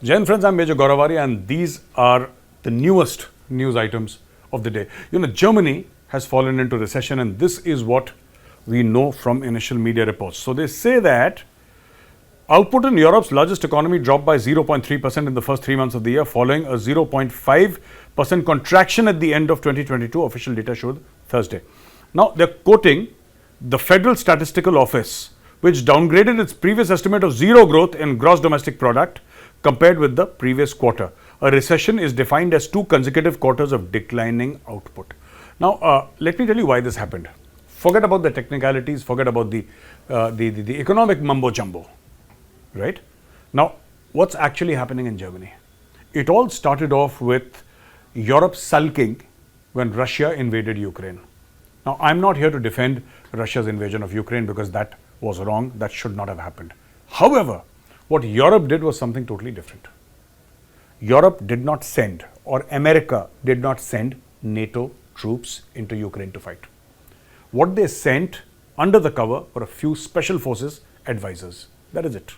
Jai Hind friends, I'm Major Gaurav Arya and these are the newest news items of the day. Germany has fallen into recession and this is what we know from initial media reports. So they say that output in Europe's largest economy dropped by 0.3% in the first 3 months of the year, following a 0.5% contraction at the end of 2022, official data showed Thursday. Now, they're quoting the Federal Statistical Office, which downgraded its previous estimate of zero growth in gross domestic product compared with the previous quarter. A recession is defined as 2 consecutive quarters of declining output. Now, let me tell you why this happened. Forget about the technicalities, forget about the economic mumbo jumbo. Right? Now, what's actually happening in Germany? It all started off with Europe sulking when Russia invaded Ukraine. Now, I'm not here to defend Russia's invasion of Ukraine because that was wrong. That should not have happened. However, what Europe did was something totally different. Europe did not send, or America did not send NATO troops into Ukraine to fight. What they sent under the cover were a few special forces advisors. That is it.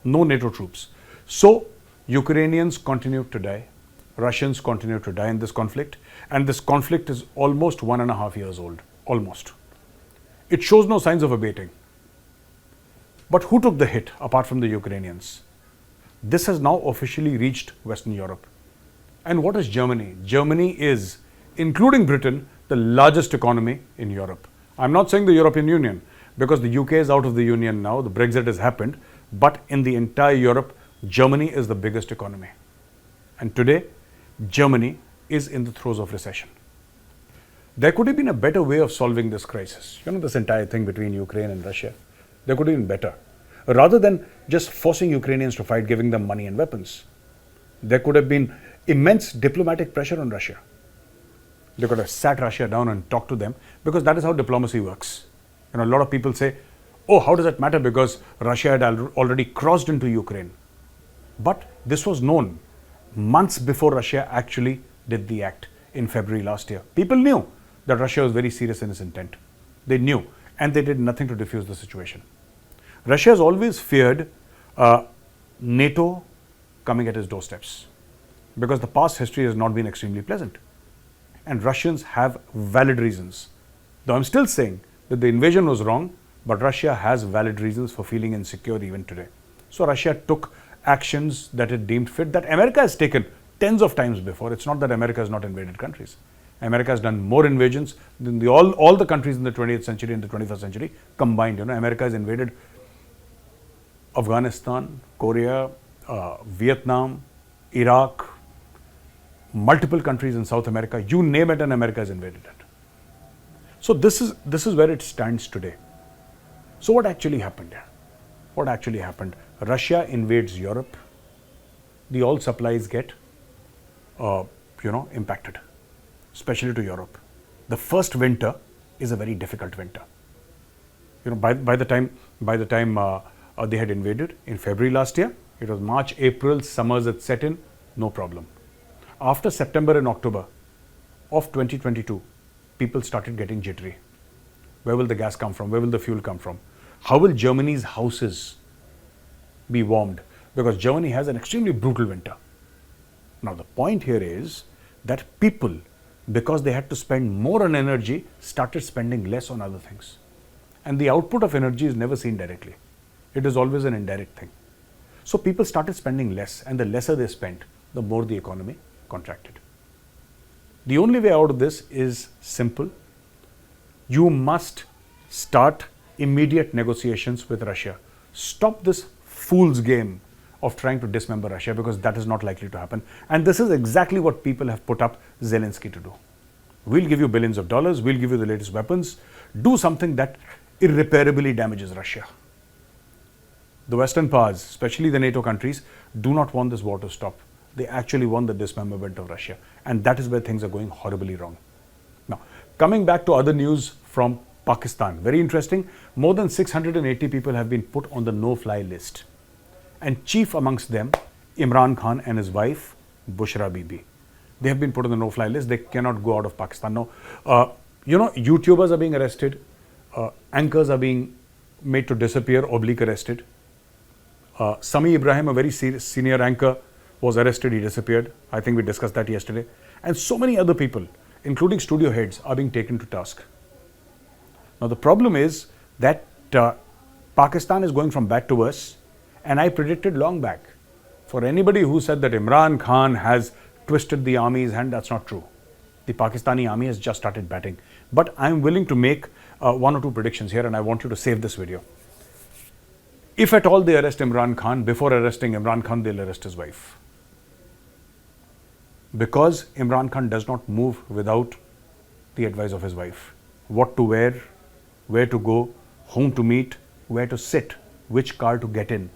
No NATO troops. So, Ukrainians continued to die. Russians continued to die in this conflict. And this conflict is almost 1.5 years old. Almost. It shows no signs of abating. But who took the hit apart from the Ukrainians? This has now officially reached Western Europe. And what is Germany? Germany is, including Britain, the largest economy in Europe. I'm not saying the European Union because the UK is out of the Union now. The Brexit has happened. But in the entire Europe, Germany is the biggest economy. And today, Germany is in the throes of recession. There could have been a better way of solving this crisis. This entire thing between Ukraine and Russia. There could have been better. Rather than just forcing Ukrainians to fight, giving them money and weapons, there could have been immense diplomatic pressure on Russia. They could have sat Russia down and talked to them because that is how diplomacy works. A lot of people say, oh, how does that matter? Because Russia had already crossed into Ukraine. But this was known months before Russia actually did the act in February last year. People knew that Russia was very serious in its intent. They knew, and they did nothing to defuse the situation. Russia has always feared NATO coming at its doorsteps because the past history has not been extremely pleasant. And Russians have valid reasons. Though I'm still saying that the invasion was wrong, but Russia has valid reasons for feeling insecure even today. So Russia took actions that it deemed fit that America has taken tens of times before. It's not that America has not invaded countries. America has done more invasions than all the countries in the 20th century and the 21st century combined. America has invaded Afghanistan, Korea, Vietnam, Iraq, multiple countries in South America. You name it and America has invaded it. So this is where it stands today. So what actually happened? What actually happened? Russia invades Europe. The oil supplies get, impacted, especially to Europe. The first winter is a very difficult winter. By the time they had invaded in February last year, it was March, April, summers had set in, no problem. After September and October of 2022, people started getting jittery. Where will the gas come from? Where will the fuel come from? How will Germany's houses be warmed? Because Germany has an extremely brutal winter. Now, the point here is that people, because they had to spend more on energy, started spending less on other things. And the output of energy is never seen directly. It is always an indirect thing. So people started spending less, and the lesser they spent, the more the economy contracted. The only way out of this is simple. You must start immediate negotiations with Russia. Stop this fool's game of trying to dismember Russia because that is not likely to happen. And this is exactly what people have put up Zelensky to do. We'll give you billions of dollars, we'll give you the latest weapons, do something that irreparably damages Russia. The Western powers, especially the NATO countries, do not want this war to stop. They actually want the dismemberment of Russia. And that is where things are going horribly wrong. Now, coming back to other news from Pakistan, very interesting. More than 680 people have been put on the no-fly list. And chief amongst them, Imran Khan and his wife, Bushra Bibi. They have been put on the no-fly list. They cannot go out of Pakistan. Now, YouTubers are being arrested. Anchors are being made to disappear, arrested. Sami Ibrahim, a very senior anchor, was arrested, he disappeared. I think we discussed that yesterday. And so many other people, including studio heads, are being taken to task. Now the problem is that Pakistan is going from bad to worse, and I predicted long back, for anybody who said that Imran Khan has twisted the army's hand, that's not true. The Pakistani army has just started batting. But I'm willing to make one or two predictions here, and I want you to save this video. If at all they arrest Imran Khan, before arresting Imran Khan, they'll arrest his wife. Because Imran Khan does not move without the advice of his wife. What to wear, where to go, whom to meet, where to sit, which car to get in.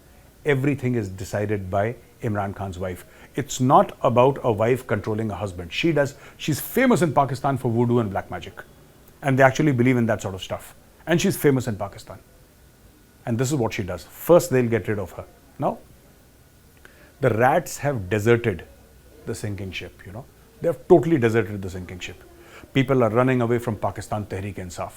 Everything is decided by Imran Khan's wife. It's not about a wife controlling a husband. She's famous in Pakistan for voodoo and black magic. And they actually believe in that sort of stuff. And she's famous in Pakistan. And this is what she does. First, they'll get rid of her. Now, the rats have deserted the sinking ship, you know. They have totally deserted the sinking ship. People are running away from Pakistan Tehreek-e-Insaf.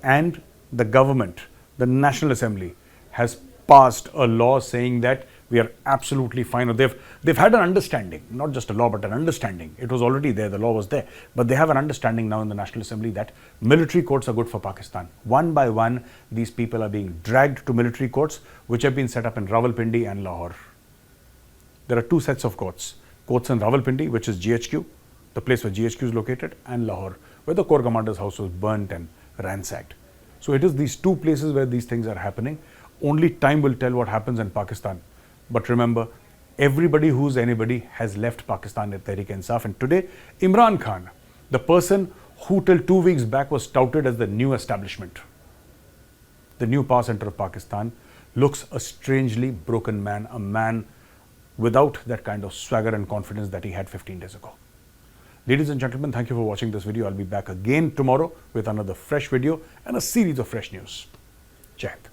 And the government, the National Assembly, has passed a law saying that we are absolutely fine. They've had an understanding, not just a law, but an understanding. It was already there, the law was there. But they have an understanding now in the National Assembly that military courts are good for Pakistan. One by one, these people are being dragged to military courts, which have been set up in Rawalpindi and Lahore. There are two sets of courts. Courts in Rawalpindi, which is GHQ, the place where GHQ is located, and Lahore, where the Corps Commander's house was burnt and ransacked. So it is these two places where these things are happening. Only time will tell what happens in Pakistan. But remember, everybody who's anybody has left Pakistan at Tehreek-e-Insaf. And today, Imran Khan, the person who till 2 weeks back was touted as the new establishment, the new power center of Pakistan, looks a strangely broken man, a man without that kind of swagger and confidence that he had 15 days ago. Ladies and gentlemen, thank you for watching this video. I'll be back again tomorrow with another fresh video and a series of fresh news. Jai Hind.